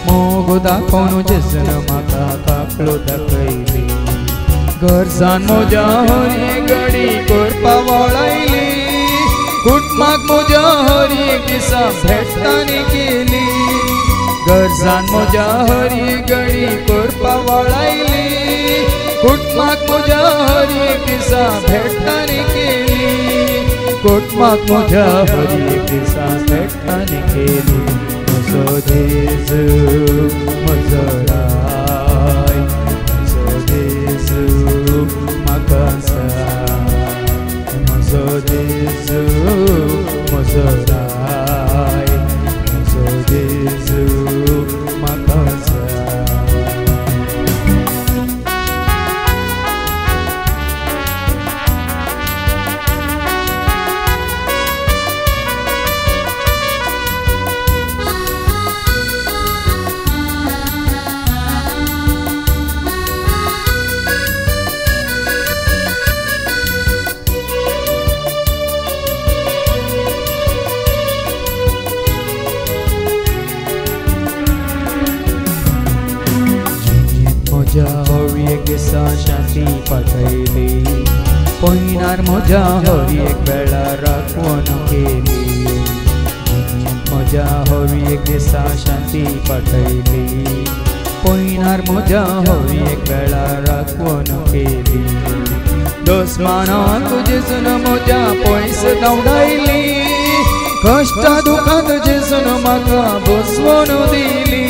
मोग दाखोवन जेजून म्हाका काकळो दाखयली गरजान म्हज्या हरी घडी करपा वळायली कुटुंबाक म्हज्या हरी एक दिसा भेटांनी केली गरजान म्हज्या हरी घडी करपा वळायली कुटुंबाक म्हज्या हरी एक दिसा भेटांनी केली कुटुंबाक म्हज्या हरी एक दिसा भेटांनी केली म्हजो जेजू म्हजो राय म्हजो जेजू म्हाका जाय म्हजो जेजू म्हजो राय म्हजो जेजू म्हाका जाय म्हज्या हळयेक दिसा शांती पाठयली पयनार म्हज्या हळयेक वेळार राखवण केली म्हज्या हळयेक दिसा शांती पाठयली पयनार म्हज्या हळयेक वेळार राखवण केली दुस्मानाक जेजून म्हज्या पयस धांवडायली कश्टा दुखांत जेजून म्हाका बसवण दिली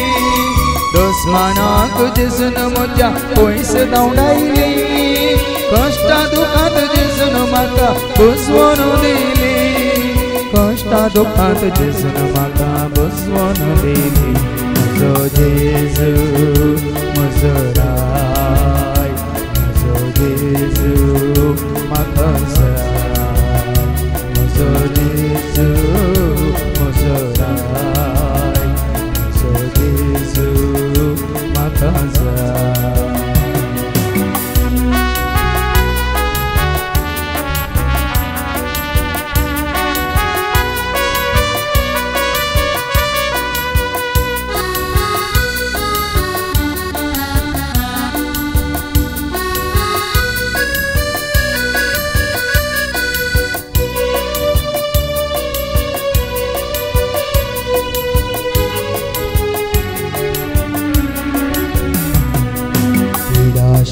दुस्मानाक जेजून म्हज्या पयस धांवडायली कश्टा दुखांत जेजून म्हाका बसवण दिली कश्टा दुखांत जेजून म्हाका बसवण दिली म्हजो जेजू म्हजो राय म्हजो जेजू म्हाका जाय म्हजो जेजू म्हजो राय म्हजो जेजू म्हाका जाय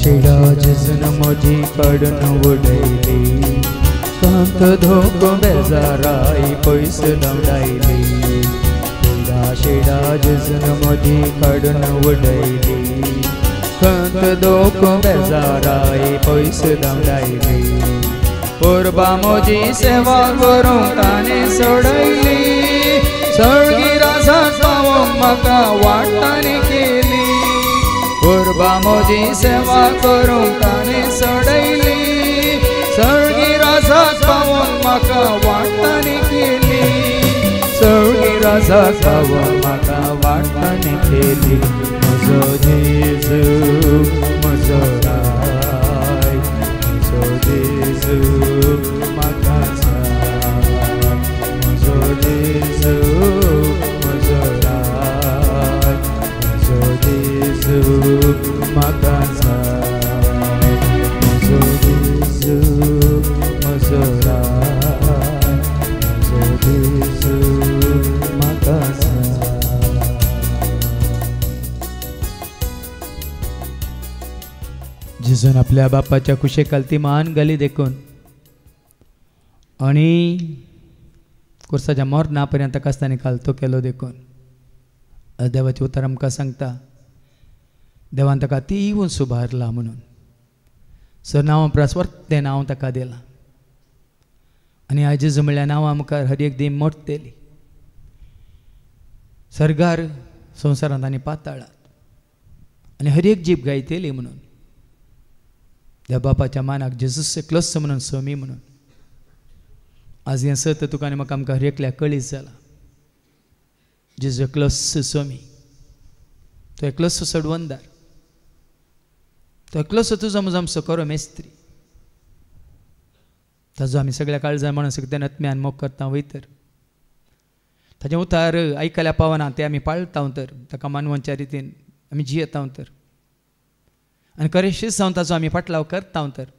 शिडा जेजून म्हजी कडन उडयली कांत धोको बेजाराई पयस धांवडायली शिडा जेजून म्हजी कडन उडयली कांत धोको बेजाराई पयस धांवडायली पुरबा म्हजी सेवा करूंक ताणें सोडयली सळगी रासांत पावोंक म्हाका वाटांनी केली पुरबा म्हजी सेवा करूंक ताणें सोडयली सळगी रासांत पावोंक म्हाका वाटांनी केली सळगी रासांत पावोंक म्हाका वाटांनी केली म्हजो जेजू म्हजो राय म्हजो जेजू म्हाका जाय म्हजो जेजू म्हजो राय म्हजो जेजू म्हाका जाय म्हजो जेजू म्हजो राय म्हजो जेजू म्हाका जाय जेजून आपल्या बापाच्या कुशेकाल ती मान गली देखून आणि कुर्साच्या मोर पर्यंत कास्तांनी खालतो केलो देखून देवाचे उतर आमकां सांगता देवान ताका तीवन सुबारला म्हणून सर नांव प्रस्वर्तें नांव ताका दिलां आनी आज जेजू म्हणल्या नांवां मुखार हर एक दिन मोडटली सर्गार संवसारांत आनी पाताळांत आनी हर एक जीब गायतली म्हणून देव बापाच्या मानाक जेजूस एकलोच म्हणून स्वामी म्हणून आज हें सत तुका आनी म्हाका आमकां हर एकल्या कळीत जाला जेजू एकलोच स्वामी तो एकलोच सडवंदार तो एकलोच तुजो म्हजो आमचो खरो मेस्त्री ताजो आमी सगळ्या काळजां म्हणून सगळ्या आत्म्यान मोग करता वयतर ताजें उतार आयकल्या पावना तें आमी पाळटा तर ताका मानवांच्या रितीन आमी जियेता तर आनी खरेशीच जावन ताचो आमी फाटलाव करता तर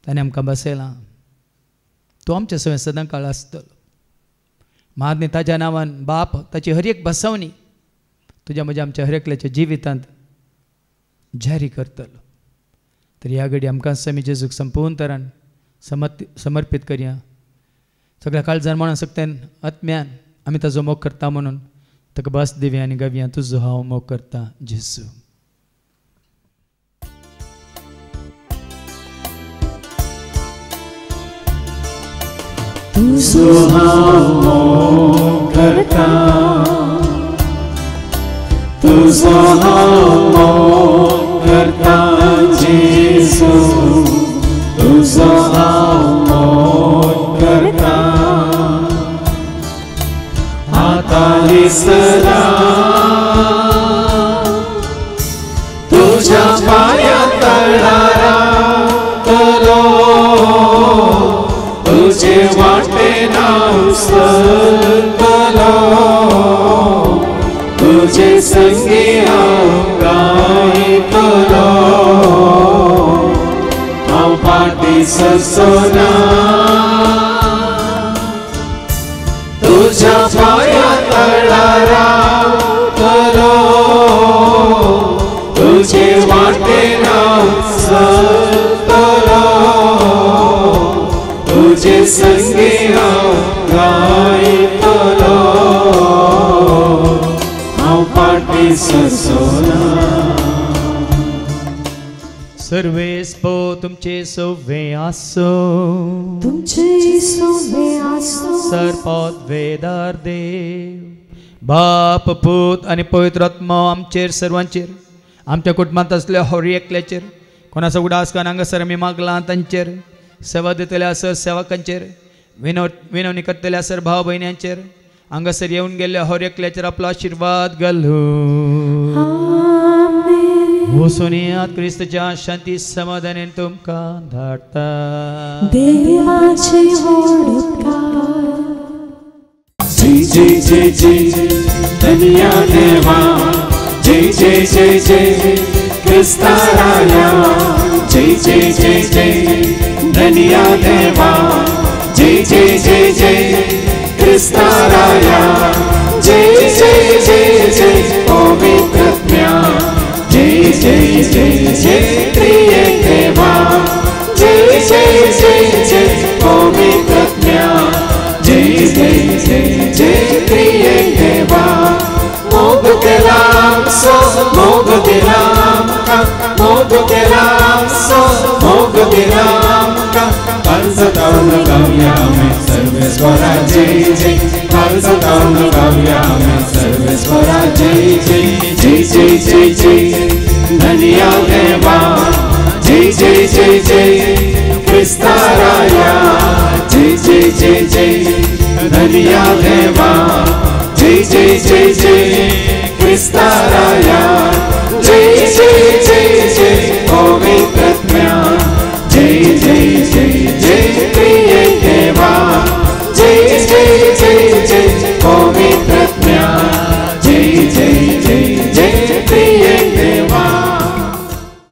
ताणें आमकां बसयलां तो आमचे सवय सदां काळ आसतलो महात्मे ताज्या नांवान बाप ताची हर एक बसवणी तुज्या म्हज्या आमच्या हर एकल्याच्या जिवितांत जारी करतलो तर ह्या घडी आमकां आमी जेजूक संपूर्ण तरान समर्पीत करया सगळ्या काळजान म्हणून सगळ्यान आत्म्यान आमी ताजो मोग करता म्हणून ताका बस दिवया आनी गावया तुजो हांव मोग करता जेजू तुजो हांव मोग करता तुजो हांव मोग करता जेजू तुजो हांव मोग करता आतां सदा तुज्या पांया तळार रावतलो तुजे वाटेन हांव चलतलो तुजे संगी हांव गायतलो ससोना तुझ्या पाया तळारा करो तुझे वाटे नाव करो तुझे संगी हांव गायतलो हांव पाटी ससोना सर्वेस्पो तुमचे सव्वे आसो तुमचे सोवे आसो सरपद वेदार देव बाप पूत आणि पवित्र आत्मा आमचेर सर्वांचेर आमच्या कुटुंबात असलेल्या हर एकल्याचेर कोणाचो उडास कान हांगासर आमी मागला तांचेर सेवा दितले आसर सेवकांचेर विनवणी करतले आसर भाव भयण्यांचेर हांगासर येवन गेल्ल्या हर एकल्याचेर आपलो आशीर्वाद घालूं वसुनियात क्रिस्तच्या शांती समाधानान तुमकां धाडटा देवाचे वडकार जय जय जय जय धन्या देवा जय जय जय जय क्रिस्ता राया जय जय जय जय धन्या देवा जय जय जय जय क्रिस्ता राया जय जय जय जय पवित्र जय जय जय जय प्रिय देवा जय जय जय जय पवित्र जय जय जय जय प्रिय देवा मोग तेराम सो मोग तेराम का मोग तेराम सो मोग तेराम का कर्जतान गाव्या में सर्वेश्वरा जय जय कर्जतान गाव्या में सर्वेश्वरा जय जय जय जय जय जय धन्या देवा जय जय जय जय क्रिस्ता राया जय जय जय जय धन्या देवा जय जय जय